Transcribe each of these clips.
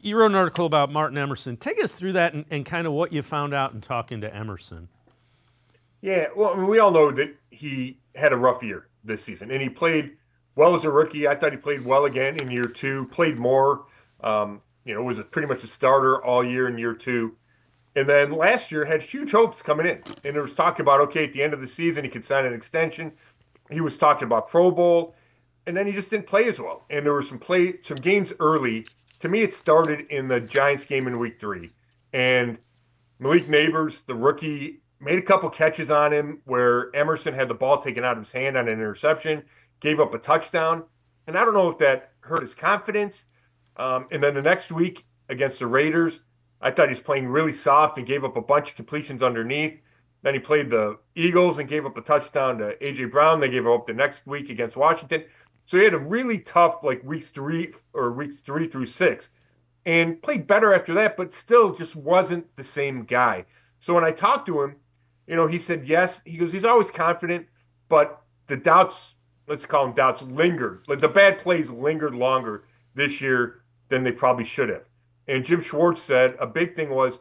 You wrote an article about Martin Emerson. Take us through that and kind of what you found out in talking to Emerson. Yeah, well, I mean, we all know that he had a rough year this season, and he played well as a rookie. I thought he played well again in year two, played more. Was pretty much a starter all year in year two. And then last year had huge hopes coming in. And there was talk about, okay, at the end of the season, he could sign an extension. He was talking about Pro Bowl, and then he just didn't play as well. And there were some games early. To me, it started in the Giants game in week three. And Malik Neighbors, the rookie, made a couple catches on him where Emerson had the ball taken out of his hand on an interception, gave up a touchdown. And I don't know if that hurt his confidence. And then the next week against the Raiders, I thought he was playing really soft and gave up a bunch of completions underneath. Then he played the Eagles and gave up a touchdown to A.J. Brown. They gave up the next week against Washington. So he had a really tough like weeks three through six and played better after that, but still just wasn't the same guy. So when I talked to him, he said yes. He goes, he's always confident, but the doubts, let's call them doubts, lingered. Like the bad plays lingered longer this year than they probably should have. And Jim Schwartz said a big thing was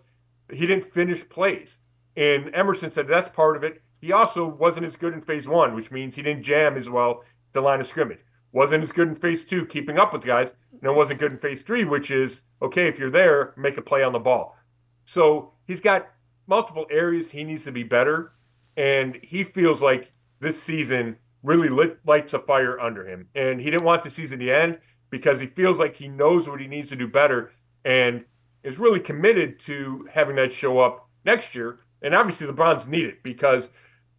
he didn't finish plays. And Emerson said that's part of it. He also wasn't as good in phase one, which means he didn't jam as well the line of scrimmage. Wasn't as good in phase two, keeping up with guys, and it wasn't good in phase three, which is okay, if you're there, make a play on the ball. So he's got multiple areas he needs to be better, and he feels like this season really lights a fire under him. And he didn't want the season to end because he feels like he knows what he needs to do better and is really committed to having that show up next year. And obviously the Browns need it because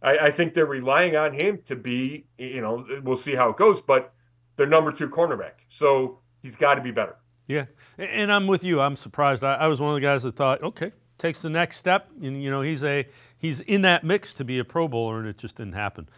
I think they're relying on him to be, we'll see how it goes, but their number two cornerback. So he's got to be better. Yeah, and I'm with you. I'm surprised. I was one of the guys that thought, okay, takes the next step, and he's in that mix to be a Pro Bowler, and it just didn't happen.